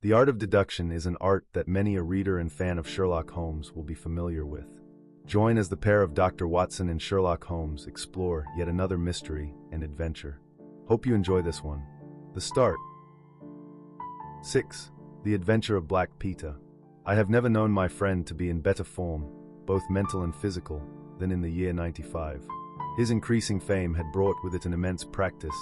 The art of deduction is an art that many a reader and fan of Sherlock Holmes will be familiar with. Join as the pair of Dr. Watson and Sherlock Holmes explore yet another mystery and adventure. Hope you enjoy this one. The start. 6. The Adventure of Black Peter. I have never known my friend to be in better form, both mental and physical, than in the year 95. His increasing fame had brought with it an immense practice,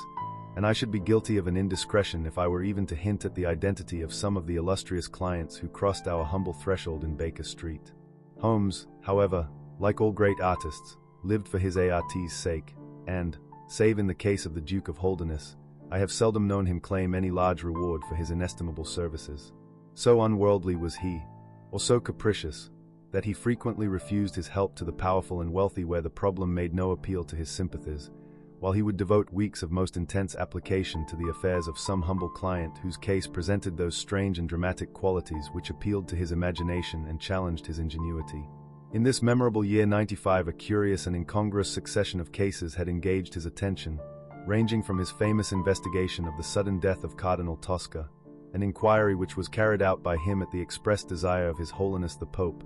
and I should be guilty of an indiscretion if I were even to hint at the identity of some of the illustrious clients who crossed our humble threshold in Baker Street. Holmes, however, like all great artists, lived for his art's sake, and, save in the case of the Duke of Holderness, I have seldom known him claim any large reward for his inestimable services. So unworldly was he, or so capricious, that he frequently refused his help to the powerful and wealthy where the problem made no appeal to his sympathies, while he would devote weeks of most intense application to the affairs of some humble client whose case presented those strange and dramatic qualities which appealed to his imagination and challenged his ingenuity. In this memorable year 95, a curious and incongruous succession of cases had engaged his attention, ranging from his famous investigation of the sudden death of Cardinal Tosca, an inquiry which was carried out by him at the express desire of His Holiness the Pope,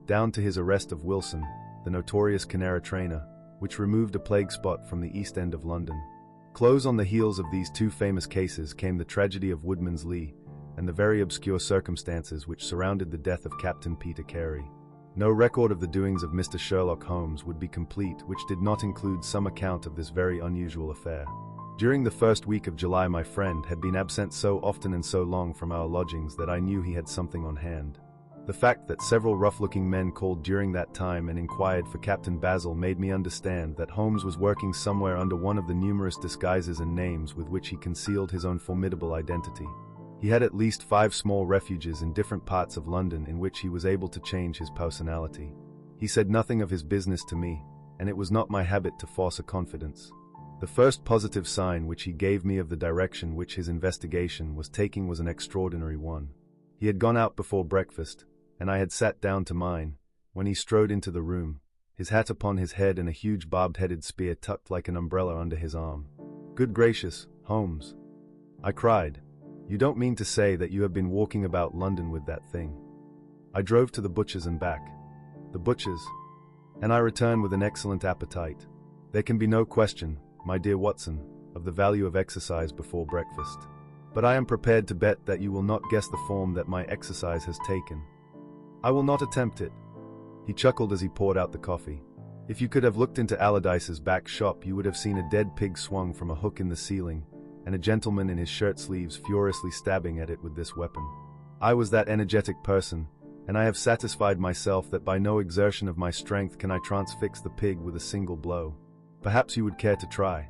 down to his arrest of Wilson, the notorious Canara trainer, which removed a plague spot from the East End of London. Close on the heels of these two famous cases came the tragedy of Woodman's Lee, and the very obscure circumstances which surrounded the death of Captain Peter Carey. No record of the doings of Mr. Sherlock Holmes would be complete which did not include some account of this very unusual affair. During the first week of July, my friend had been absent so often and so long from our lodgings that I knew he had something on hand. The fact that several rough-looking men called during that time and inquired for Captain Basil made me understand that Holmes was working somewhere under one of the numerous disguises and names with which he concealed his own formidable identity. He had at least 5 small refuges in different parts of London in which he was able to change his personality. He said nothing of his business to me, and it was not my habit to force a confidence. The first positive sign which he gave me of the direction which his investigation was taking was an extraordinary one. He had gone out before breakfast, and I had sat down to mine, when he strode into the room, his hat upon his head and a huge barbed-headed spear tucked like an umbrella under his arm. "Good gracious, Holmes," I cried. "You don't mean to say that you have been walking about London with that thing?" I drove to the butcher's and back. The butcher's? And I returned with an excellent appetite. There can be no question, my dear Watson, of the value of exercise before breakfast. But I am prepared to bet that you will not guess the form that my exercise has taken. I will not attempt it. He chuckled as he poured out the coffee. If you could have looked into Allardyce's back shop, you would have seen a dead pig swung from a hook in the ceiling, and a gentleman in his shirt sleeves furiously stabbing at it with this weapon. I was that energetic person, and I have satisfied myself that by no exertion of my strength can I transfix the pig with a single blow. Perhaps you would care to try.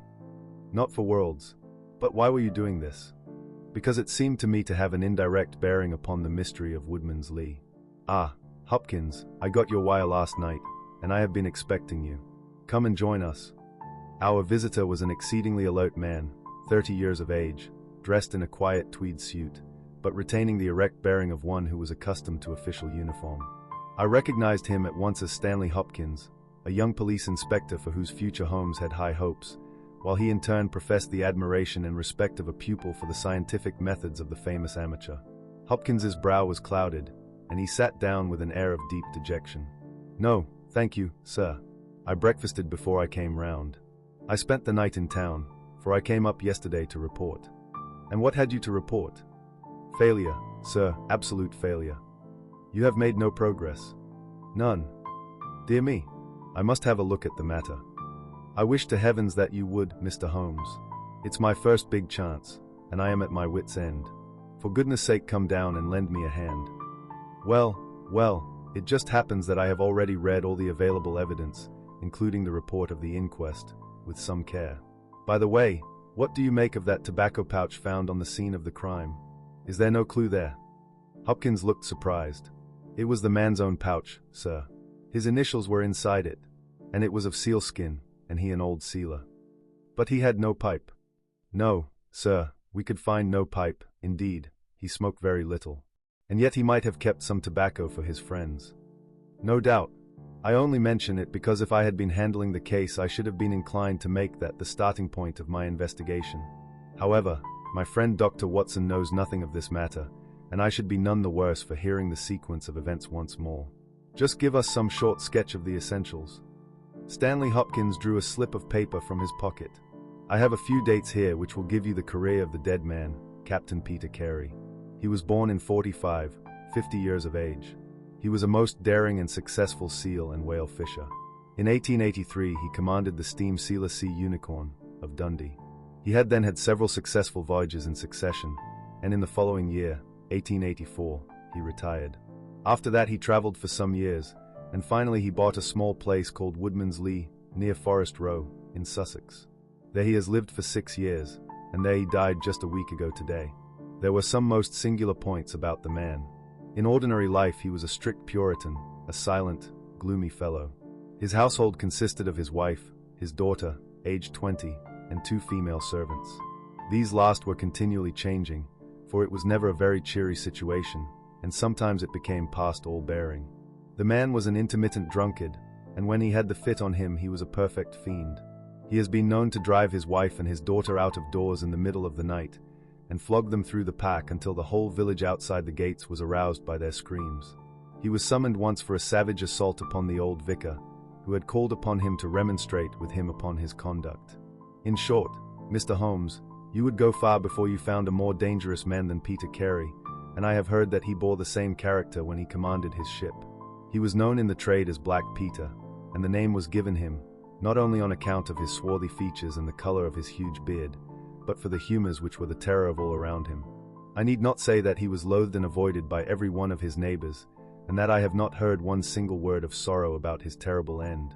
Not for worlds. But why were you doing this? Because it seemed to me to have an indirect bearing upon the mystery of Woodman's Lee. Ah, Hopkins, I got your wire last night, and I have been expecting you. Come and join us. Our visitor was an exceedingly alert man, 30 years of age, dressed in a quiet tweed suit, but retaining the erect bearing of one who was accustomed to official uniform. I recognized him at once as Stanley Hopkins, a young police inspector for whose future Holmes had high hopes, while he in turn professed the admiration and respect of a pupil for the scientific methods of the famous amateur. Hopkins's brow was clouded, and he sat down with an air of deep dejection. "No, thank you, sir. I breakfasted before I came round. I spent the night in town, for I came up yesterday to report." "And what had you to report?" "Failure, sir, absolute failure." "You have made no progress?" "None." "Dear me, I must have a look at the matter." "I wish to heavens that you would, Mr. Holmes. It's my first big chance, and I am at my wit's end. For goodness sake, come down and lend me a hand." Well, it just happens that I have already read all the available evidence, including the report of the inquest, with some care. By the way, what do you make of that tobacco pouch found on the scene of the crime? Is there no clue there?" Hopkins looked surprised. "It was the man's own pouch, sir. His initials were inside it, and it was of sealskin, and he an old sealer." "But he had no pipe?" "No, sir, we could find no pipe. Indeed, he smoked very little. And yet he might have kept some tobacco for his friends." "No doubt. I only mention it because if I had been handling the case I should have been inclined to make that the starting point of my investigation. However, my friend Dr. Watson knows nothing of this matter, and I should be none the worse for hearing the sequence of events once more. Just give us some short sketch of the essentials." Stanley Hopkins drew a slip of paper from his pocket. "I have a few dates here which will give you the career of the dead man, Captain Peter Carey. He was born in 45, 50 years of age. He was a most daring and successful seal and whale fisher. In 1883 he commanded the steam sealer Sea Unicorn, of Dundee. He had then had several successful voyages in succession, and in the following year, 1884, he retired. After that he travelled for some years, and finally he bought a small place called Woodman's Lee, near Forest Row, in Sussex. There he has lived for 6 years, and there he died just a week ago today. There were some most singular points about the man. In ordinary life he was a strict Puritan, a silent, gloomy fellow. His household consisted of his wife, his daughter, aged 20, and 2 female servants. These last were continually changing, for it was never a very cheery situation, and sometimes it became past all bearing. The man was an intermittent drunkard, and when he had the fit on him he was a perfect fiend. He has been known to drive his wife and his daughter out of doors in the middle of the night, and flog them through the pack until the whole village outside the gates was aroused by their screams. He was summoned once for a savage assault upon the old vicar, who had called upon him to remonstrate with him upon his conduct. In short, Mr. Holmes, you would go far before you found a more dangerous man than Peter Carey, and I have heard that he bore the same character when he commanded his ship. He was known in the trade as Black Peter, and the name was given him, not only on account of his swarthy features and the color of his huge beard, but for the humors which were the terror of all around him. I need not say that he was loathed and avoided by every one of his neighbors, and that I have not heard one single word of sorrow about his terrible end.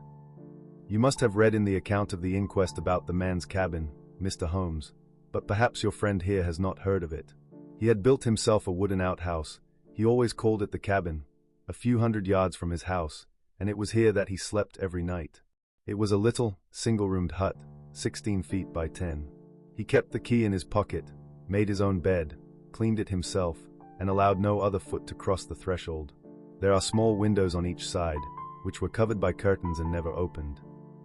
You must have read in the account of the inquest about the man's cabin, Mr. Holmes, but perhaps your friend here has not heard of it. He had built himself a wooden outhouse. He always called it the cabin, a few hundred yards from his house, and it was here that he slept every night. It was a little, single-roomed hut, 16 feet by 10. He kept the key in his pocket, made his own bed, cleaned it himself, and allowed no other foot to cross the threshold. There are small windows on each side, which were covered by curtains and never opened.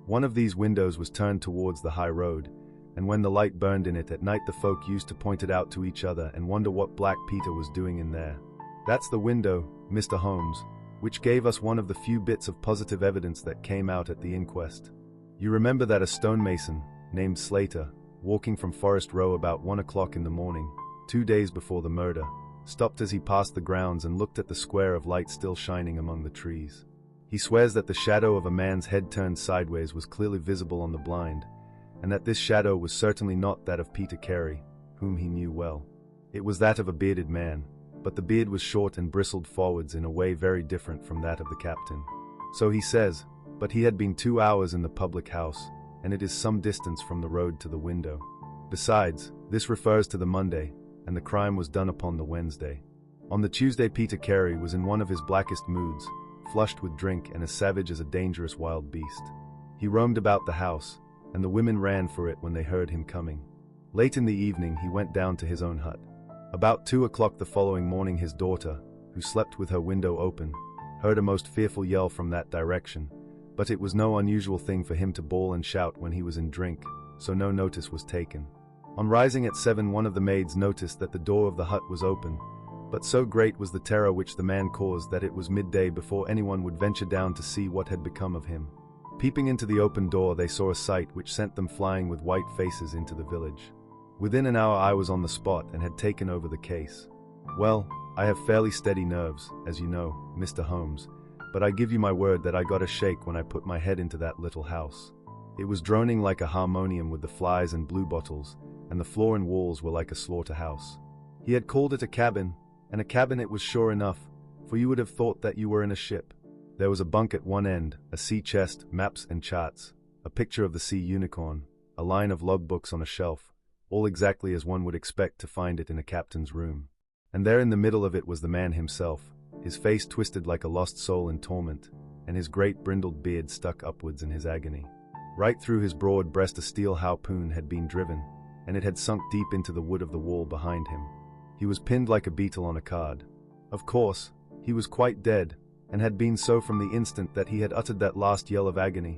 One of these windows was turned towards the high road, and when the light burned in it at night the folk used to point it out to each other and wonder what Black Peter was doing in there. That's the window, Mr. Holmes, which gave us one of the few bits of positive evidence that came out at the inquest. You remember that a stonemason, named Slater, walking from Forest Row about 1 o'clock in the morning, 2 days before the murder, stopped as he passed the grounds and looked at the square of light still shining among the trees. He swears that the shadow of a man's head turned sideways was clearly visible on the blind, and that this shadow was certainly not that of Peter Carey, whom he knew well. It was that of a bearded man, but the beard was short and bristled forwards in a way very different from that of the captain. So he says, but he had been 2 hours in the public house, and it is some distance from the road to the window. Besides, this refers to the Monday, and the crime was done upon the Wednesday. On the Tuesday Peter Carey was in one of his blackest moods, flushed with drink and as savage as a dangerous wild beast. He roamed about the house, and the women ran for it when they heard him coming. Late in the evening he went down to his own hut. About 2 o'clock the following morning his daughter, who slept with her window open, heard a most fearful yell from that direction, but it was no unusual thing for him to bawl and shout when he was in drink, so no notice was taken. On rising at 7 one of the maids noticed that the door of the hut was open, but so great was the terror which the man caused that it was midday before anyone would venture down to see what had become of him. Peeping into the open door they saw a sight which sent them flying with white faces into the village. Within an hour I was on the spot and had taken over the case. Well, I have fairly steady nerves, as you know, Mr. Holmes, but I give you my word that I got a shake when I put my head into that little house. It was droning like a harmonium with the flies and bluebottles, and the floor and walls were like a slaughterhouse. He had called it a cabin, and a cabin it was sure enough, for you would have thought that you were in a ship. There was a bunk at one end, a sea chest, maps and charts, a picture of the Sea Unicorn, a line of logbooks on a shelf, all exactly as one would expect to find it in a captain's room. And there in the middle of it was the man himself, his face twisted like a lost soul in torment, and his great brindled beard stuck upwards in his agony. Right through his broad breast a steel harpoon had been driven, and it had sunk deep into the wood of the wall behind him. He was pinned like a beetle on a card. Of course, he was quite dead, and had been so from the instant that he had uttered that last yell of agony.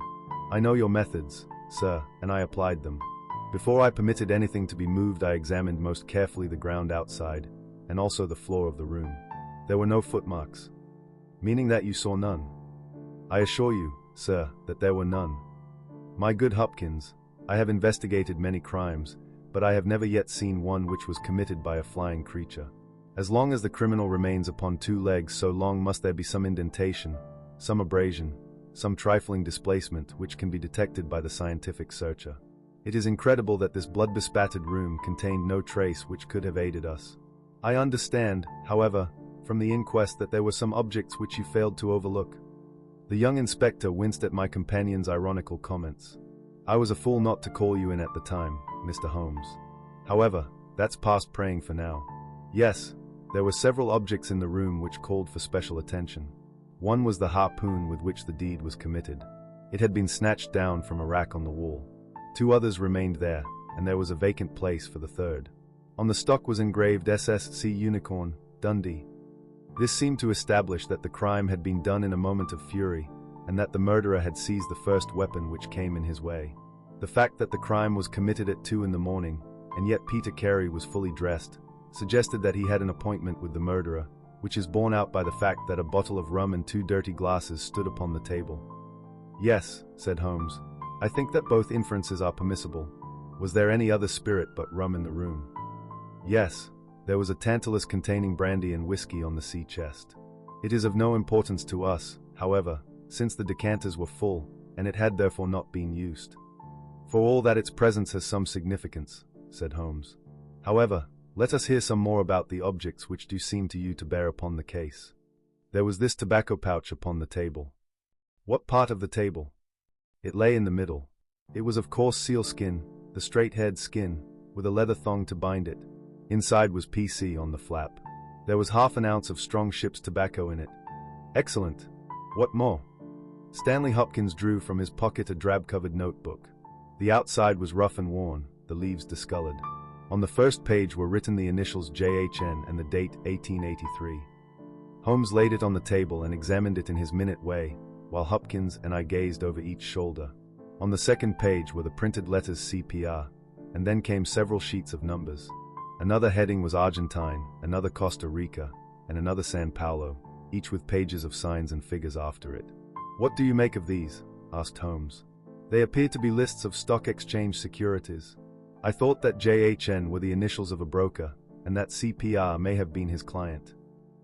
I know your methods, sir, and I applied them. Before I permitted anything to be moved I examined most carefully the ground outside, and also the floor of the room. There were no footmarks, meaning that you saw none. I assure you, sir, that there were none. My good Hopkins, I have investigated many crimes, but I have never yet seen one which was committed by a flying creature. As long as the criminal remains upon two legs, so long must there be some indentation, some abrasion, some trifling displacement which can be detected by the scientific searcher. It is incredible that this blood-bespattered room contained no trace which could have aided us. I understand, however, from the inquest that there were some objects which you failed to overlook. The young inspector winced at my companion's ironical comments. I was a fool not to call you in at the time, Mr. Holmes. However, that's past praying for now. Yes, there were several objects in the room which called for special attention. One was the harpoon with which the deed was committed. It had been snatched down from a rack on the wall. Two others remained there, and there was a vacant place for the third. On the stock was engraved SSC Unicorn, Dundee. This seemed to establish that the crime had been done in a moment of fury, and that the murderer had seized the first weapon which came in his way. The fact that the crime was committed at 2 in the morning, and yet Peter Carey was fully dressed, suggested that he had an appointment with the murderer, which is borne out by the fact that a bottle of rum and 2 dirty glasses stood upon the table. Yes, said Holmes, I think that both inferences are permissible. Was there any other spirit but rum in the room? Yes, there was a tantalus containing brandy and whiskey on the sea chest. It is of no importance to us, however, since the decanters were full, and it had therefore not been used. For all that its presence has some significance, said Holmes. However, let us hear some more about the objects which do seem to you to bear upon the case. There was this tobacco pouch upon the table. What part of the table? It lay in the middle. It was of coarse sealskin, the straight-haired skin, with a leather thong to bind it. Inside was PC on the flap. There was half an ounce of strong ship's tobacco in it. Excellent. What more? Stanley Hopkins drew from his pocket a drab-covered notebook. The outside was rough and worn, the leaves discolored. On the first page were written the initials JHN and the date 1883. Holmes laid it on the table and examined it in his minute way, while Hopkins and I gazed over each shoulder. On the second page were the printed letters CPR, and then came several sheets of numbers. Another heading was Argentine, another Costa Rica, and another San Paulo, each with pages of signs and figures after it. What do you make of these? Asked Holmes. They appear to be lists of stock exchange securities. I thought that JHN were the initials of a broker, and that CPR may have been his client.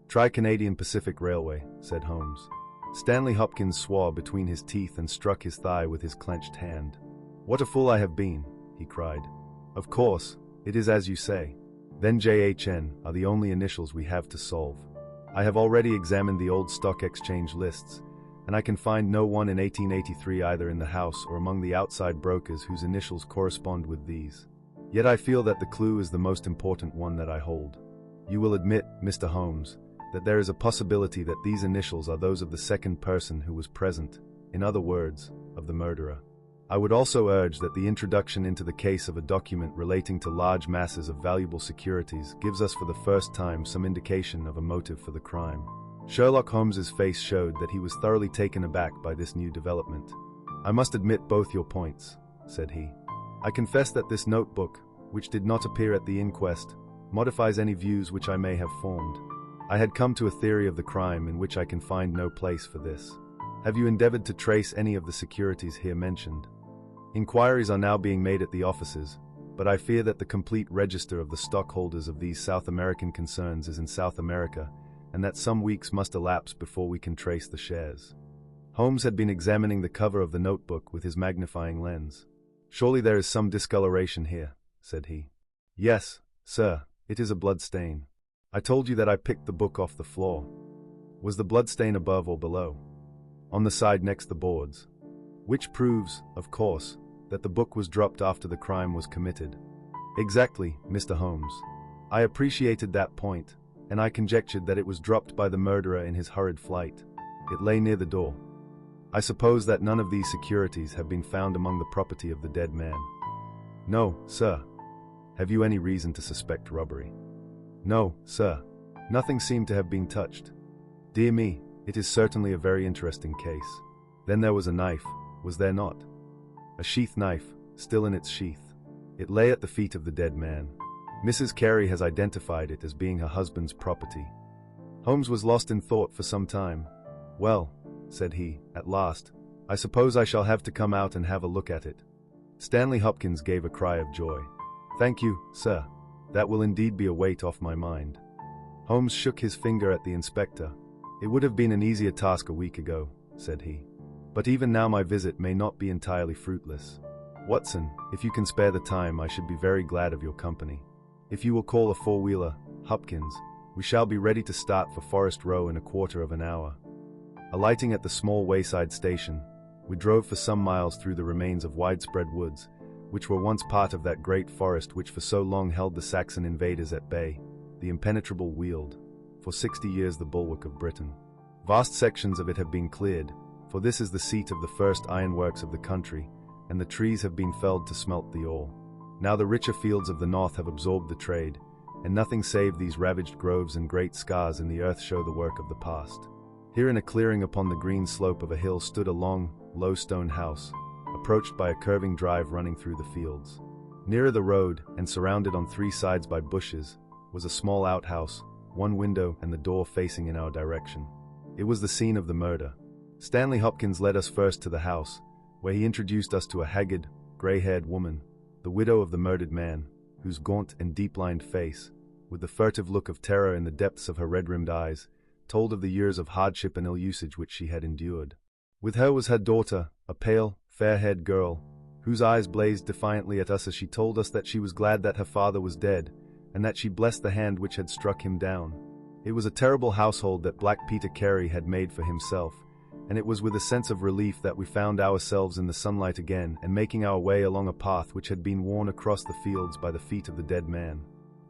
Try Canadian Pacific Railway, said Holmes. Stanley Hopkins swore between his teeth and struck his thigh with his clenched hand. What a fool I have been, he cried. Of course, it is as you say. Then JHN are the only initials we have to solve. I have already examined the old stock exchange lists, and I can find no one in 1883 either in the house or among the outside brokers whose initials correspond with these. Yet I feel that the clue is the most important one that I hold. You will admit, Mr. Holmes, that there is a possibility that these initials are those of the second person who was present, in other words, of the murderer. I would also urge that the introduction into the case of a document relating to large masses of valuable securities gives us for the first time some indication of a motive for the crime. Sherlock Holmes's face showed that he was thoroughly taken aback by this new development. I must admit both your points, said he. I confess that this notebook, which did not appear at the inquest, modifies any views which I may have formed. I had come to a theory of the crime in which I can find no place for this. Have you endeavored to trace any of the securities here mentioned? Inquiries are now being made at the offices, but I fear that the complete register of the stockholders of these South American concerns is in South America, and that some weeks must elapse before we can trace the shares. Holmes had been examining the cover of the notebook with his magnifying lens. Surely there is some discoloration here, said he. Yes, sir, it is a blood stain. I told you that I picked the book off the floor. Was the blood stain above or below? On the side next the boards. Which proves, of course, that the book was dropped after the crime was committed. Exactly, Mr. Holmes. I appreciated that point, and I conjectured that it was dropped by the murderer in his hurried flight. It lay near the door. I suppose that none of these securities have been found among the property of the dead man. No, sir. Have you any reason to suspect robbery? No, sir. Nothing seemed to have been touched. Dear me, it is certainly a very interesting case. Then there was a knife, was there not? A sheath knife, still in its sheath. It lay at the feet of the dead man. Mrs. Carey has identified it as being her husband's property. Holmes was lost in thought for some time. "Well," said he, at last, "I suppose I shall have to come out and have a look at it." Stanley Hopkins gave a cry of joy. "Thank you, sir. That will indeed be a weight off my mind." Holmes shook his finger at the inspector. "It would have been an easier task a week ago," said he. "But even now my visit may not be entirely fruitless. Watson, if you can spare the time, I should be very glad of your company. If you will call a four-wheeler, Hopkins, we shall be ready to start for Forest Row in a quarter of an hour." Alighting at the small wayside station, we drove for some miles through the remains of widespread woods, which were once part of that great forest which for so long held the Saxon invaders at bay, the impenetrable Weald, for 60 years the bulwark of Britain. Vast sections of it have been cleared, for this is the seat of the first ironworks of the country, and the trees have been felled to smelt the ore. Now the richer fields of the north have absorbed the trade, and nothing save these ravaged groves and great scars in the earth show the work of the past. Here in a clearing upon the green slope of a hill stood a long, low stone house, approached by a curving drive running through the fields. Nearer the road, and surrounded on three sides by bushes, was a small outhouse, one window and the door facing in our direction. It was the scene of the murder. Stanley Hopkins led us first to the house, where he introduced us to a haggard, gray-haired woman, the widow of the murdered man, whose gaunt and deep-lined face, with the furtive look of terror in the depths of her red-rimmed eyes, told of the years of hardship and ill-usage which she had endured. With her was her daughter, a pale, fair-haired girl, whose eyes blazed defiantly at us as she told us that she was glad that her father was dead, and that she blessed the hand which had struck him down. It was a terrible household that Black Peter Carey had made for himself, and it was with a sense of relief that we found ourselves in the sunlight again and making our way along a path which had been worn across the fields by the feet of the dead man.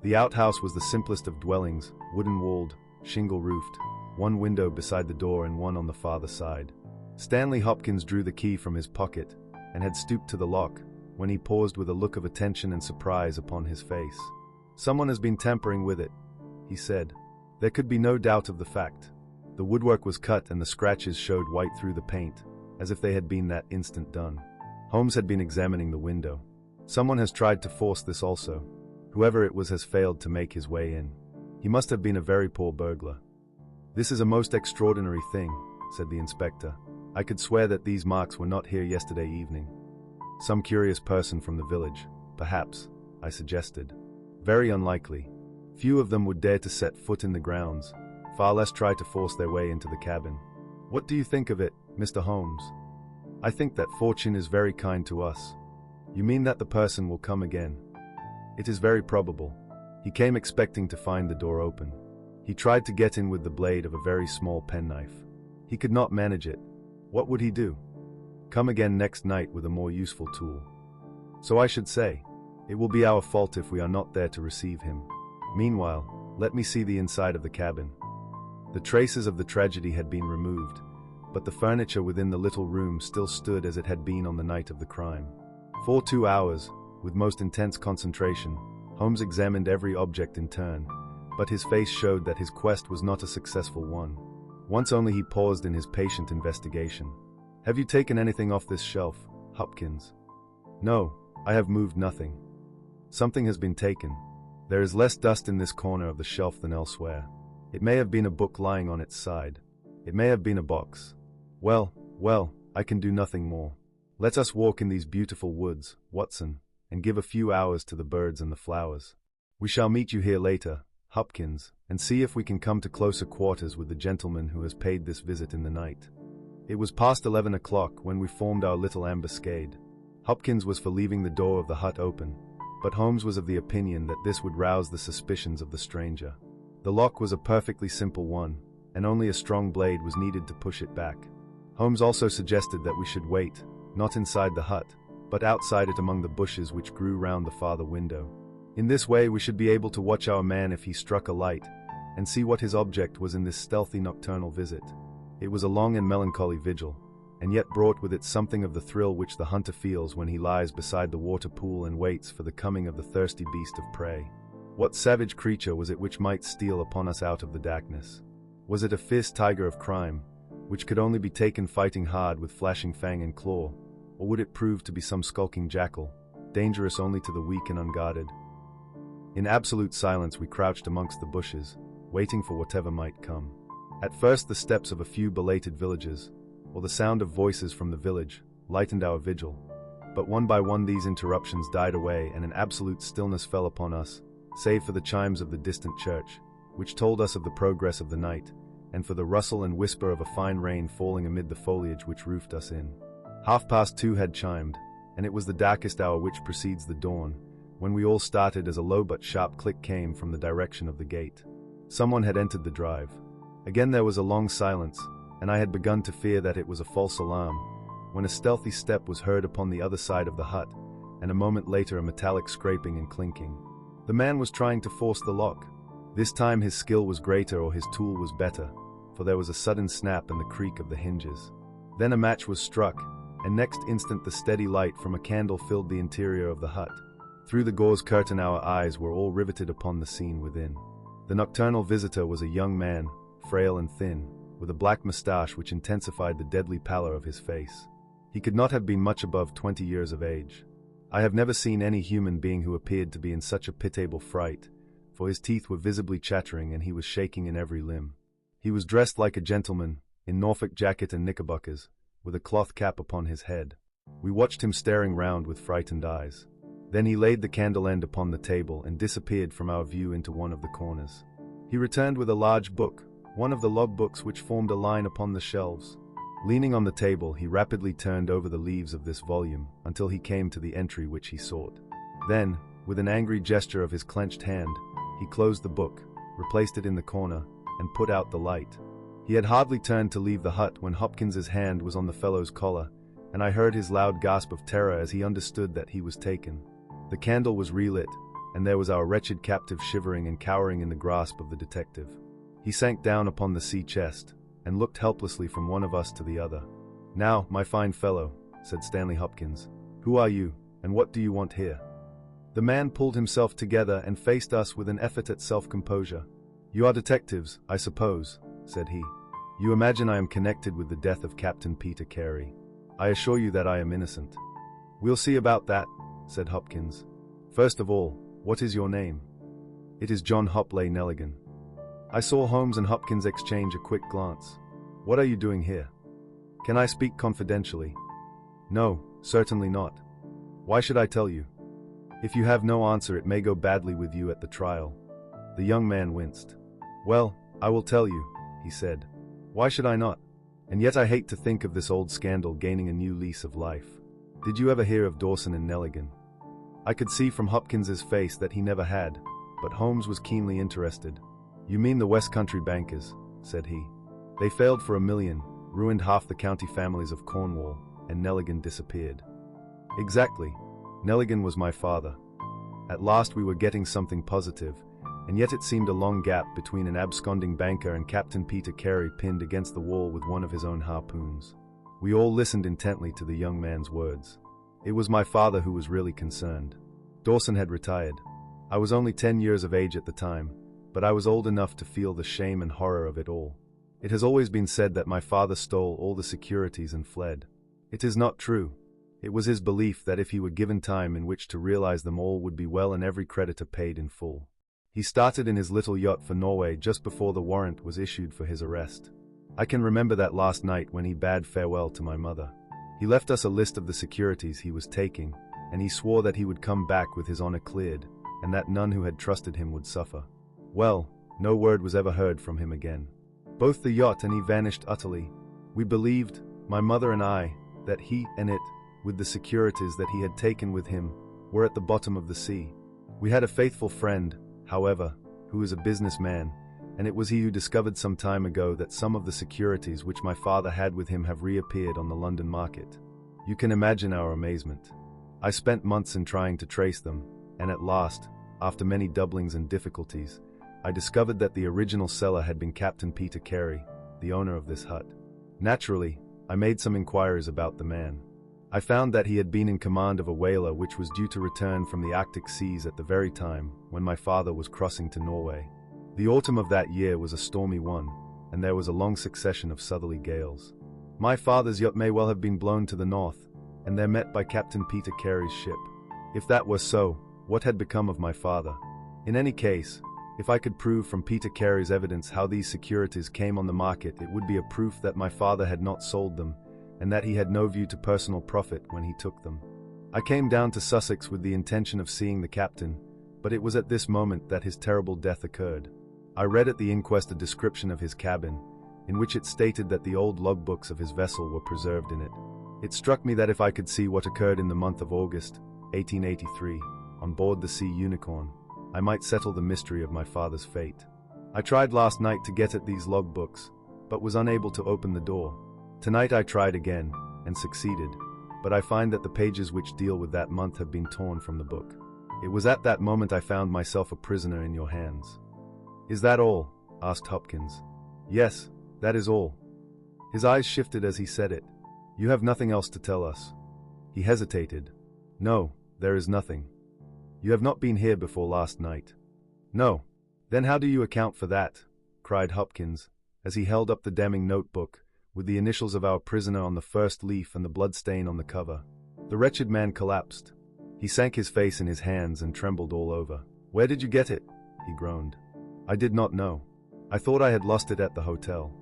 The outhouse was the simplest of dwellings, wooden-walled, shingle-roofed, one window beside the door and one on the farther side. Stanley Hopkins drew the key from his pocket and had stooped to the lock, when he paused with a look of attention and surprise upon his face. "Someone has been tampering with it," he said. There could be no doubt of the fact. The woodwork was cut and the scratches showed white through the paint, as if they had been that instant done. Holmes had been examining the window. "Someone has tried to force this also. Whoever it was has failed to make his way in. He must have been a very poor burglar." "This is a most extraordinary thing," said the inspector. "I could swear that these marks were not here yesterday evening." "Some curious person from the village, perhaps," I suggested. "Very unlikely. Few of them would dare to set foot in the grounds, far less try to force their way into the cabin. What do you think of it, Mr. Holmes?" "I think that fortune is very kind to us." "You mean that the person will come again?" "It is very probable. He came expecting to find the door open. He tried to get in with the blade of a very small penknife. He could not manage it. What would he do? Come again next night with a more useful tool. So I should say. It will be our fault if we are not there to receive him. Meanwhile, let me see the inside of the cabin." The traces of the tragedy had been removed, but the furniture within the little room still stood as it had been on the night of the crime. For 2 hours, with most intense concentration, Holmes examined every object in turn, but his face showed that his quest was not a successful one. Once only he paused in his patient investigation. "Have you taken anything off this shelf, Hopkins?" "No, I have moved nothing." "Something has been taken. There is less dust in this corner of the shelf than elsewhere. It may have been a book lying on its side. It may have been a box. Well, I can do nothing more. Let us walk in these beautiful woods, Watson, and give a few hours to the birds and the flowers. We shall meet you here later, Hopkins, and see if we can come to closer quarters with the gentleman who has paid this visit in the night." It was past 11 o'clock when we formed our little ambuscade. Hopkins was for leaving the door of the hut open, but Holmes was of the opinion that this would rouse the suspicions of the stranger. The lock was a perfectly simple one, and only a strong blade was needed to push it back. Holmes also suggested that we should wait, not inside the hut, but outside it among the bushes which grew round the farther window. In this way we should be able to watch our man if he struck a light, and see what his object was in this stealthy nocturnal visit. It was a long and melancholy vigil, and yet brought with it something of the thrill which the hunter feels when he lies beside the water pool and waits for the coming of the thirsty beast of prey. What savage creature was it which might steal upon us out of the darkness? Was it a fierce tiger of crime, which could only be taken fighting hard with flashing fang and claw, or would it prove to be some skulking jackal, dangerous only to the weak and unguarded? In absolute silence we crouched amongst the bushes, waiting for whatever might come. At first the steps of a few belated villagers, or the sound of voices from the village, lightened our vigil. But one by one these interruptions died away and an absolute stillness fell upon us, save for the chimes of the distant church, which told us of the progress of the night, and for the rustle and whisper of a fine rain falling amid the foliage which roofed us in. 2:30 had chimed, and it was the darkest hour which precedes the dawn, when we all started as a low but sharp click came from the direction of the gate. Someone had entered the drive. Again there was a long silence, and I had begun to fear that it was a false alarm, when a stealthy step was heard upon the other side of the hut, and a moment later a metallic scraping and clinking. The man was trying to force the lock. This time his skill was greater or his tool was better, for there was a sudden snap and the creak of the hinges. Then a match was struck, and next instant the steady light from a candle filled the interior of the hut. Through the gauze curtain our eyes were all riveted upon the scene within. The nocturnal visitor was a young man, frail and thin, with a black moustache which intensified the deadly pallor of his face. He could not have been much above 20 years of age. I have never seen any human being who appeared to be in such a pitiable fright, for his teeth were visibly chattering and he was shaking in every limb. He was dressed like a gentleman, in Norfolk jacket and knickerbockers, with a cloth cap upon his head. We watched him staring round with frightened eyes. Then he laid the candle end upon the table and disappeared from our view into one of the corners. He returned with a large book, one of the logbooks which formed a line upon the shelves. Leaning on the table, he rapidly turned over the leaves of this volume until he came to the entry which he sought. Then, with an angry gesture of his clenched hand, he closed the book, replaced it in the corner, and put out the light. He had hardly turned to leave the hut when Hopkins's hand was on the fellow's collar, and I heard his loud gasp of terror as he understood that he was taken. The candle was relit, and there was our wretched captive shivering and cowering in the grasp of the detective. He sank down upon the sea chest, and looked helplessly from one of us to the other. "Now, my fine fellow," said Stanley Hopkins, "who are you, and what do you want here?" The man pulled himself together and faced us with an effort at self-composure. "You are detectives, I suppose," said he. "You imagine I am connected with the death of Captain Peter Carey. I assure you that I am innocent." "We'll see about that," said Hopkins. "First of all, what is your name?" "It is John Hopley Nelligan." I saw Holmes and Hopkins exchange a quick glance. "What are you doing here?" "Can I speak confidentially?" "No, certainly not. Why should I tell you? If you have no answer, it may go badly with you at the trial." The young man winced. "Well, I will tell you," he said. "Why should I not? And yet I hate to think of this old scandal gaining a new lease of life. Did you ever hear of Dawson and Nelligan?" I could see from Hopkins's face that he never had, but Holmes was keenly interested. "You mean the West Country bankers," said he. "They failed for $1 million, ruined half the county families of Cornwall, and Nelligan disappeared." "Exactly. Nelligan was my father. At last we were getting something positive, and yet it seemed a long gap between an absconding banker and Captain Peter Carey pinned against the wall with one of his own harpoons." We all listened intently to the young man's words. It was my father who was really concerned. Dawson had retired. I was only 10 years of age at the time, but I was old enough to feel the shame and horror of it all. It has always been said that my father stole all the securities and fled. It is not true. It was his belief that if he were given time in which to realize them all would be well and every creditor paid in full. He started in his little yacht for Norway just before the warrant was issued for his arrest. I can remember that last night when he bade farewell to my mother. He left us a list of the securities he was taking, and he swore that he would come back with his honor cleared, and that none who had trusted him would suffer. Well, no word was ever heard from him again. Both the yacht and he vanished utterly. We believed, my mother and I, that he and it, with the securities that he had taken with him, were at the bottom of the sea. We had a faithful friend, however, who is a businessman, and it was he who discovered some time ago that some of the securities which my father had with him have reappeared on the London market. You can imagine our amazement. I spent months in trying to trace them, and at last, after many doublings and difficulties, I discovered that the original seller had been Captain Peter Carey, the owner of this hut. Naturally, I made some inquiries about the man. I found that he had been in command of a whaler which was due to return from the Arctic seas at the very time when my father was crossing to Norway. The autumn of that year was a stormy one, and there was a long succession of southerly gales. My father's yacht may well have been blown to the north, and there met by Captain Peter Carey's ship. If that was so, what had become of my father? In any case, if I could prove from Peter Carey's evidence how these securities came on the market, it would be a proof that my father had not sold them, and that he had no view to personal profit when he took them. I came down to Sussex with the intention of seeing the captain, but it was at this moment that his terrible death occurred. I read at the inquest a description of his cabin, in which it stated that the old logbooks of his vessel were preserved in it. It struck me that if I could see what occurred in the month of August, 1883, on board the Sea Unicorn, I might settle the mystery of my father's fate. I tried last night to get at these logbooks, but was unable to open the door. Tonight I tried again, and succeeded, but I find that the pages which deal with that month have been torn from the book. It was at that moment I found myself a prisoner in your hands. Is that all? Asked Hopkins. Yes, that is all. His eyes shifted as he said it. You have nothing else to tell us? He hesitated. No, there is nothing. You have not been here before last night? No. Then how do you account for that? Cried Hopkins, as he held up the damning notebook, with the initials of our prisoner on the first leaf and the bloodstain on the cover. The wretched man collapsed. He sank his face in his hands and trembled all over. Where did you get it? He groaned. I did not know. I thought I had lost it at the hotel.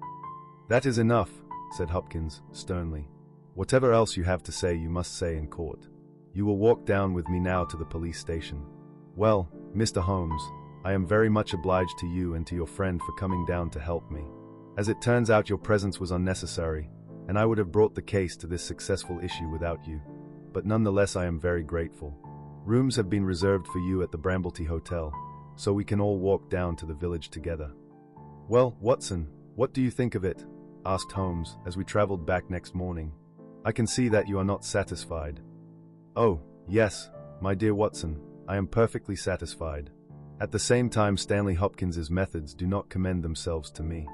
That is enough, said Hopkins, sternly. Whatever else you have to say you must say in court. You will walk down with me now to the police station. Well, Mr. Holmes, I am very much obliged to you and to your friend for coming down to help me. As it turns out, your presence was unnecessary, and I would have brought the case to this successful issue without you, but nonetheless I am very grateful. Rooms have been reserved for you at the Bramblety Hotel, so we can all walk down to the village together. Well, Watson, what do you think of it? Asked Holmes, as we traveled back next morning. I can see that you are not satisfied. Oh, yes, my dear Watson, I am perfectly satisfied. At the same time, Stanley Hopkins's methods do not commend themselves to me.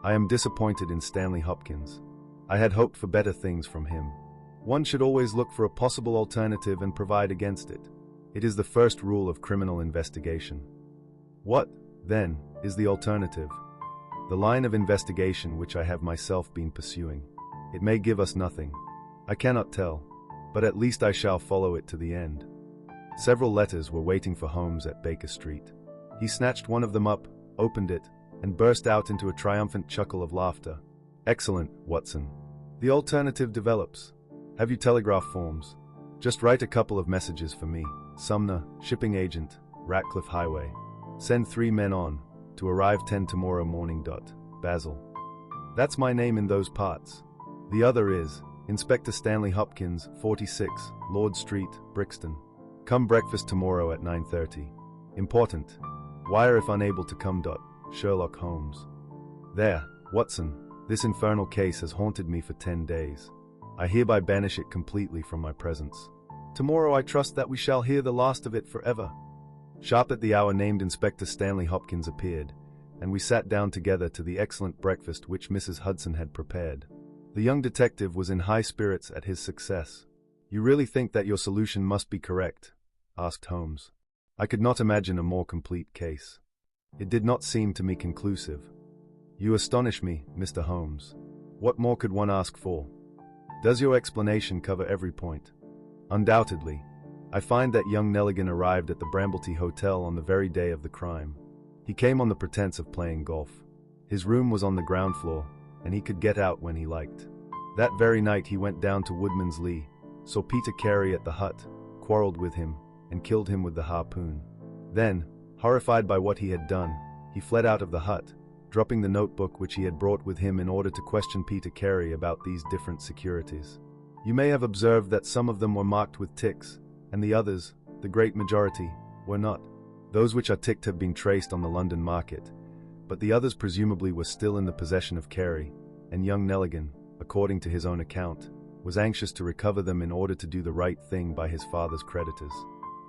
I am disappointed in Stanley Hopkins. I had hoped for better things from him. One should always look for a possible alternative and provide against it. It is the first rule of criminal investigation. What, then, is the alternative? The line of investigation which I have myself been pursuing. It may give us nothing. I cannot tell, but at least I shall follow it to the end. Several letters were waiting for Holmes at Baker Street. He snatched one of them up, opened it, and burst out into a triumphant chuckle of laughter. Excellent, Watson. The alternative develops. Have you telegraph forms? Just write a couple of messages for me. Sumner, shipping agent, Ratcliffe Highway. Send 3 men on, to arrive 10 tomorrow morning. Basil. That's my name in those parts. The other is Inspector Stanley Hopkins, 46, Lord Street, Brixton. Come breakfast tomorrow at 9:30. Important. Wire if unable to come. Sherlock Holmes. There, Watson, this infernal case has haunted me for 10 days. I hereby banish it completely from my presence. Tomorrow I trust that we shall hear the last of it forever. Sharp at the hour named, Inspector Stanley Hopkins appeared, and we sat down together to the excellent breakfast which Mrs. Hudson had prepared. The young detective was in high spirits at his success. You really think that your solution must be correct? Asked Holmes. I could not imagine a more complete case. It did not seem to me conclusive. You astonish me, Mr. Holmes. What more could one ask for? Does your explanation cover every point? Undoubtedly. I find that young Nelligan arrived at the Bramblety Hotel on the very day of the crime. He came on the pretense of playing golf. His room was on the ground floor, and he could get out when he liked. That very night he went down to Woodman's Lee, saw Peter Carey at the hut, quarreled with him, and killed him with the harpoon. Then, horrified by what he had done, he fled out of the hut, dropping the notebook which he had brought with him in order to question Peter Carey about these different securities. You may have observed that some of them were marked with ticks, and the others, the great majority, were not. Those which are ticked have been traced on the London market, but the others presumably were still in the possession of Carey, and young Nelligan, according to his own account, was anxious to recover them in order to do the right thing by his father's creditors.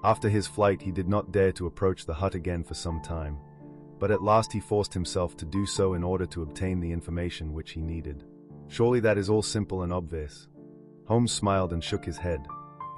After his flight he did not dare to approach the hut again for some time, but at last he forced himself to do so in order to obtain the information which he needed. Surely that is all simple and obvious. Holmes smiled and shook his head.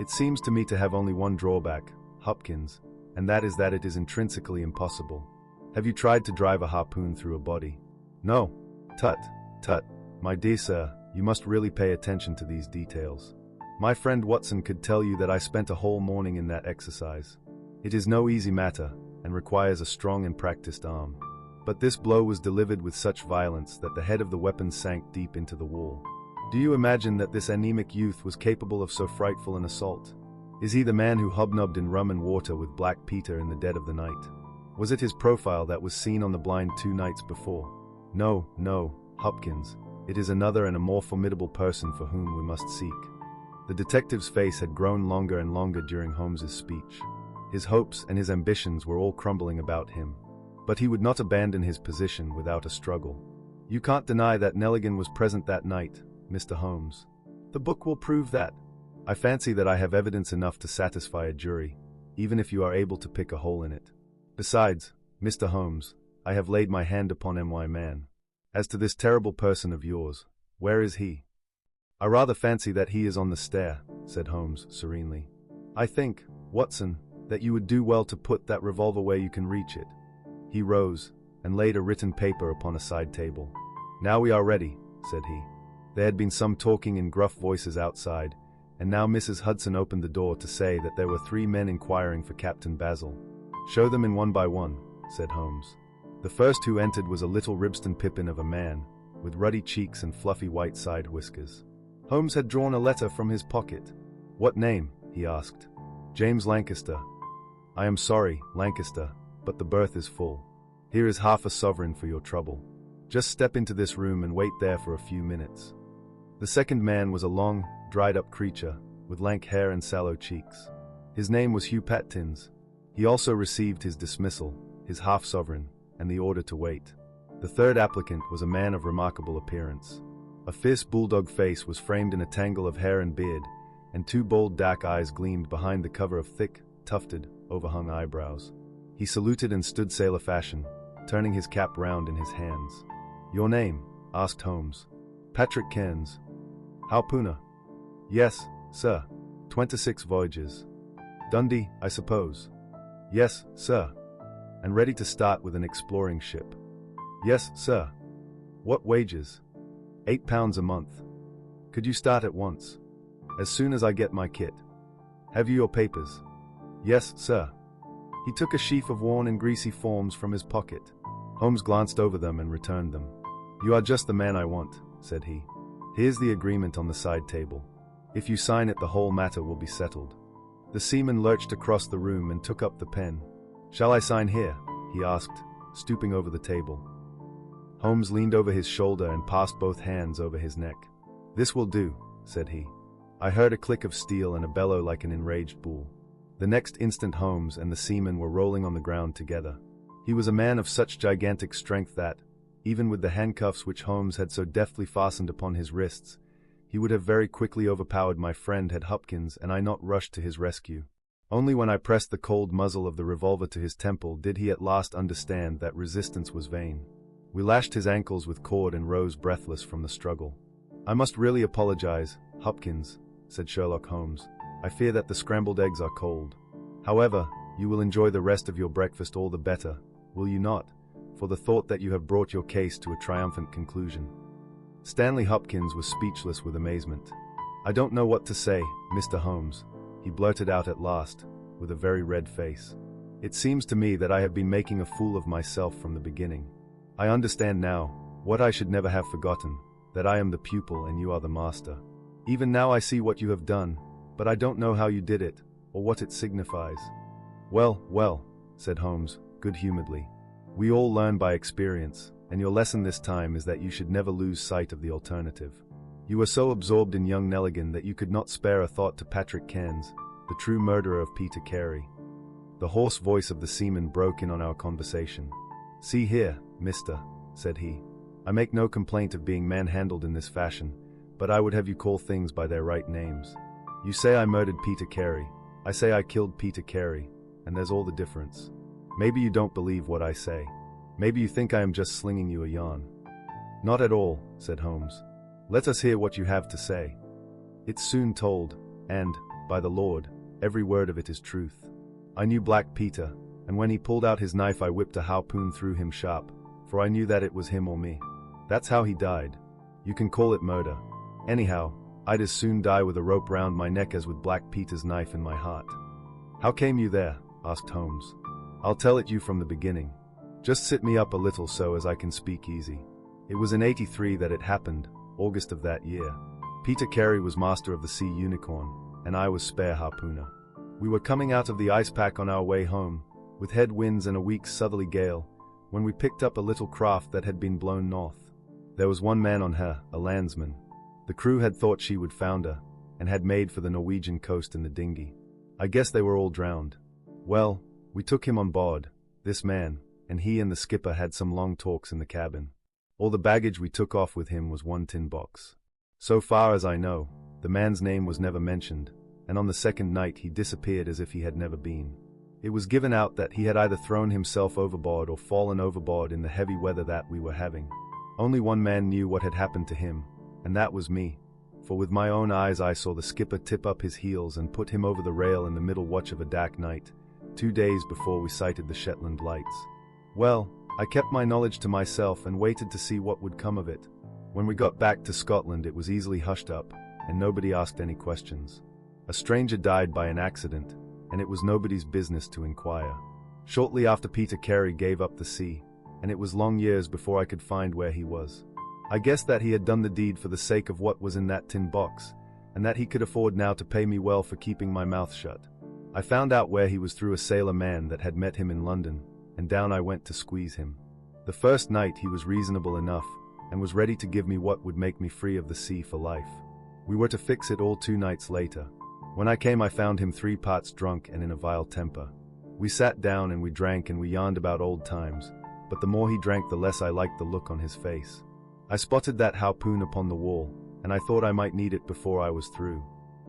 It seems to me to have only one drawback, Hopkins, and that is that it is intrinsically impossible. Have you tried to drive a harpoon through a body? No. Tut, tut. My dear sir, you must really pay attention to these details. My friend Watson could tell you that I spent a whole morning in that exercise. It is no easy matter, and requires a strong and practiced arm. But this blow was delivered with such violence that the head of the weapon sank deep into the wall. Do you imagine that this anemic youth was capable of so frightful an assault? Is he the man who hobnobbed in rum and water with Black Peter in the dead of the night? Was it his profile that was seen on the blind 2 nights before? No, no, Hopkins. It is another and a more formidable person for whom we must seek. The detective's face had grown longer and longer during Holmes's speech. His hopes and his ambitions were all crumbling about him. But he would not abandon his position without a struggle. You can't deny that Nelligan was present that night, Mr. Holmes. The book will prove that. I fancy that I have evidence enough to satisfy a jury, even if you are able to pick a hole in it. Besides, Mr. Holmes, I have laid my hand upon my man. As to this terrible person of yours, where is he? I rather fancy that he is on the stair, said Holmes serenely. I think, Watson, that you would do well to put that revolver where you can reach it. He rose, and laid a written paper upon a side table. Now we are ready, said he. There had been some talking in gruff voices outside, and now Mrs. Hudson opened the door to say that there were 3 men inquiring for Captain Basil. Show them in one by one, said Holmes. The first who entered was a little Ribston Pippin of a man, with ruddy cheeks and fluffy white side whiskers. Holmes had drawn a letter from his pocket. What name? He asked. James Lancaster. I am sorry, Lancaster, but the berth is full. Here is half a sovereign for your trouble. Just step into this room and wait there for a few minutes. The second man was a long, dried-up creature, with lank hair and sallow cheeks. His name was Hugh Pattins. He also received his dismissal, his half-sovereign, and the order to wait. The third applicant was a man of remarkable appearance. A fierce bulldog face was framed in a tangle of hair and beard, and 2 bold dark eyes gleamed behind the cover of thick, tufted, overhung eyebrows. He saluted and stood sailor fashion, turning his cap round in his hands. Your name? Asked Holmes. Patrick Cairns. Harpooner? Yes, sir. 26 voyages. Dundee, I suppose. Yes, sir. And ready to start with an exploring ship. Yes, sir. What wages? £8 a month. Could you start at once? As soon as I get my kit. Have you your papers? Yes, sir. He took a sheaf of worn and greasy forms from his pocket. Holmes glanced over them and returned them. You are just the man I want, said he. Here's the agreement on the side table. If you sign it, the whole matter will be settled. The seaman lurched across the room and took up the pen. Shall I sign here? He asked, stooping over the table. Holmes leaned over his shoulder and passed both hands over his neck. This will do, said he. I heard a click of steel and a bellow like an enraged bull. The next instant Holmes and the seaman were rolling on the ground together. He was a man of such gigantic strength that, even with the handcuffs which Holmes had so deftly fastened upon his wrists, he would have very quickly overpowered my friend had Hopkins and I not rushed to his rescue. Only when I pressed the cold muzzle of the revolver to his temple did he at last understand that resistance was vain. We lashed his ankles with cord and rose breathless from the struggle. I must really apologize, Hopkins, said Sherlock Holmes. I fear that the scrambled eggs are cold. However, you will enjoy the rest of your breakfast all the better, will you not, for the thought that you have brought your case to a triumphant conclusion. Stanley Hopkins was speechless with amazement. I don't know what to say, Mr. Holmes, he blurted out at last, with a very red face. It seems to me that I have been making a fool of myself from the beginning. I understand now, what I should never have forgotten, that I am the pupil and you are the master. Even now I see what you have done, but I don't know how you did it, or what it signifies. Well, well, said Holmes, good-humoredly. We all learn by experience, and your lesson this time is that you should never lose sight of the alternative. You were so absorbed in young Nelligan that you could not spare a thought to Patrick Cairns, the true murderer of Peter Carey. The hoarse voice of the seaman broke in on our conversation. See here, mister, said he. I make no complaint of being manhandled in this fashion, but I would have you call things by their right names. You say I murdered Peter Carey. I say I killed Peter Carey, and there's all the difference. Maybe you don't believe what I say. Maybe you think I am just slinging you a yarn. Not at all, said Holmes. Let us hear what you have to say. It's soon told, and, by the Lord, every word of it is truth. I knew Black Peter, and when he pulled out his knife I whipped a harpoon through him sharp, for I knew that it was him or me. That's how he died. You can call it murder. Anyhow, I'd as soon die with a rope round my neck as with Black Peter's knife in my heart. How came you there? Asked Holmes. I'll tell it you from the beginning. Just sit me up a little so as I can speak easy. It was in '83 that it happened, August of that year. Peter Carey was master of the Sea Unicorn, and I was spare harpooner. We were coming out of the ice pack on our way home, with headwinds and a weak southerly gale, when we picked up a little craft that had been blown north. There was one man on her, a landsman. The crew had thought she would founder, and had made for the Norwegian coast in the dinghy. I guess they were all drowned. Well, we took him on board, this man, and he and the skipper had some long talks in the cabin. All the baggage we took off with him was one tin box. So far as I know, the man's name was never mentioned, and on the second night he disappeared as if he had never been. It was given out that he had either thrown himself overboard or fallen overboard in the heavy weather that we were having. Only one man knew what had happened to him, and that was me, for with my own eyes I saw the skipper tip up his heels and put him over the rail in the middle watch of a dark night, 2 days before we sighted the Shetland lights. Well, I kept my knowledge to myself and waited to see what would come of it. When we got back to Scotland it was easily hushed up, and nobody asked any questions. A stranger died by an accident, and it was nobody's business to inquire. Shortly after Peter Carey gave up the sea, and it was long years before I could find where he was. I guessed that he had done the deed for the sake of what was in that tin box, and that he could afford now to pay me well for keeping my mouth shut. I found out where he was through a sailor man that had met him in London, and down I went to squeeze him. The first night he was reasonable enough, and was ready to give me what would make me free of the sea for life. We were to fix it all 2 nights later. When I came I found him 3 parts drunk and in a vile temper. We sat down and we drank and we yarned about old times, but the more he drank the less I liked the look on his face. I spotted that harpoon upon the wall, and I thought I might need it before I was through.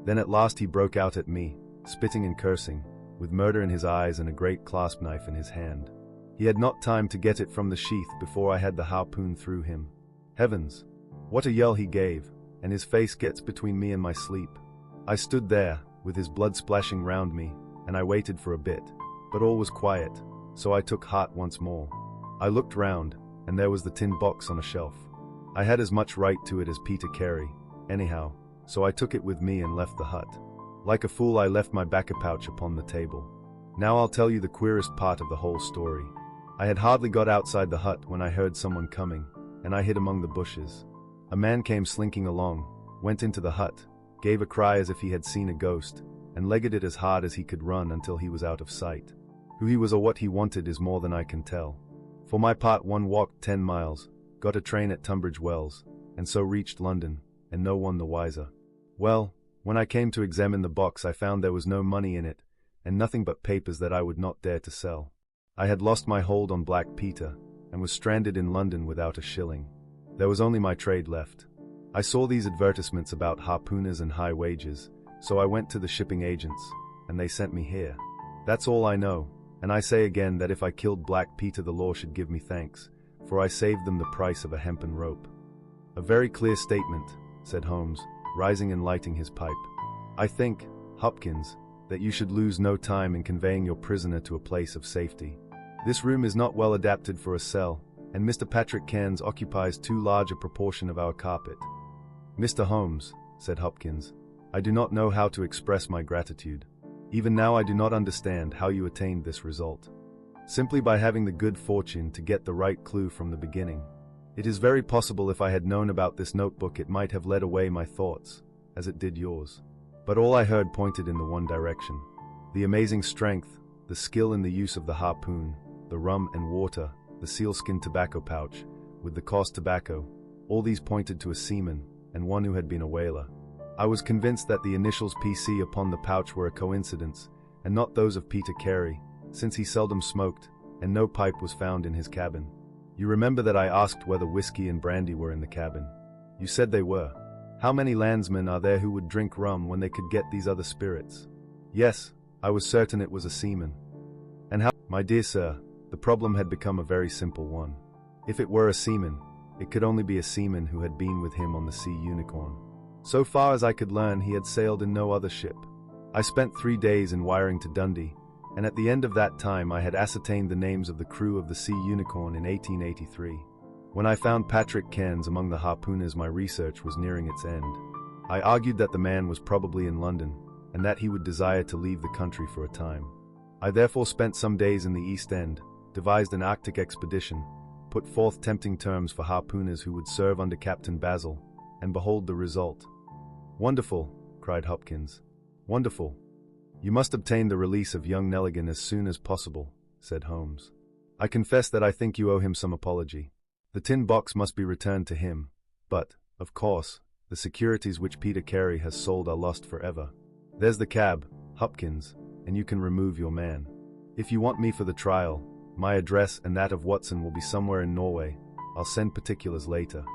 Then at last he broke out at me, spitting and cursing, with murder in his eyes and a great clasp knife in his hand. He had not time to get it from the sheath before I had the harpoon through him. Heavens! What a yell he gave, and his face gets between me and my sleep. I stood there, with his blood splashing round me, and I waited for a bit, but all was quiet, so I took heart once more. I looked round, and there was the tin box on a shelf. I had as much right to it as Peter Carey, anyhow, so I took it with me and left the hut. Like a fool I left my bacca pouch upon the table. Now I'll tell you the queerest part of the whole story. I had hardly got outside the hut when I heard someone coming, and I hid among the bushes. A man came slinking along, went into the hut, gave a cry as if he had seen a ghost, and legged it as hard as he could run until he was out of sight. Who he was or what he wanted is more than I can tell. For my part, one walked 10 miles, got a train at Tunbridge Wells, and so reached London, and no one the wiser. Well, when I came to examine the box I found there was no money in it, and nothing but papers that I would not dare to sell. I had lost my hold on Black Peter, and was stranded in London without a shilling. There was only my trade left. I saw these advertisements about harpooners and high wages, so I went to the shipping agents, and they sent me here. That's all I know, and I say again that if I killed Black Peter the law should give me thanks, for I saved them the price of a hempen rope. A very clear statement, said Holmes, rising and lighting his pipe. I think, Hopkins, that you should lose no time in conveying your prisoner to a place of safety. This room is not well adapted for a cell, and Mr. Patrick Cairns occupies too large a proportion of our carpet. Mr. Holmes, said Hopkins, I do not know how to express my gratitude. Even now I do not understand how you attained this result. Simply by having the good fortune to get the right clue from the beginning. It is very possible if I had known about this notebook it might have led away my thoughts, as it did yours. But all I heard pointed in the one direction. The amazing strength, the skill in the use of the harpoon, the rum and water, the sealskin tobacco pouch, with the cost tobacco, all these pointed to a seaman, and one who had been a whaler. I was convinced that the initials PC upon the pouch were a coincidence, and not those of Peter Carey, since he seldom smoked, and no pipe was found in his cabin. You remember that I asked whether whiskey and brandy were in the cabin. You said they were. How many landsmen are there who would drink rum when they could get these other spirits? Yes, I was certain it was a seaman. And how, my dear sir, the problem had become a very simple one. If it were a seaman, it could only be a seaman who had been with him on the Sea Unicorn. So far as I could learn, he had sailed in no other ship. I spent 3 days in wiring to Dundee, and at the end of that time I had ascertained the names of the crew of the Sea Unicorn in 1883. When I found Patrick Cairns among the harpooners, my research was nearing its end. I argued that the man was probably in London, and that he would desire to leave the country for a time. I therefore spent some days in the East End, devised an Arctic expedition, put forth tempting terms for harpooners who would serve under Captain Basil, and behold the result. "Wonderful," cried Hopkins. "Wonderful." "You must obtain the release of young Nelligan as soon as possible," said Holmes. "I confess that I think you owe him some apology. The tin box must be returned to him, but, of course, the securities which Peter Carey has sold are lost forever. There's the cab, Hopkins, and you can remove your man. If you want me for the trial, my address and that of Watson will be somewhere in Norway. I'll send particulars later."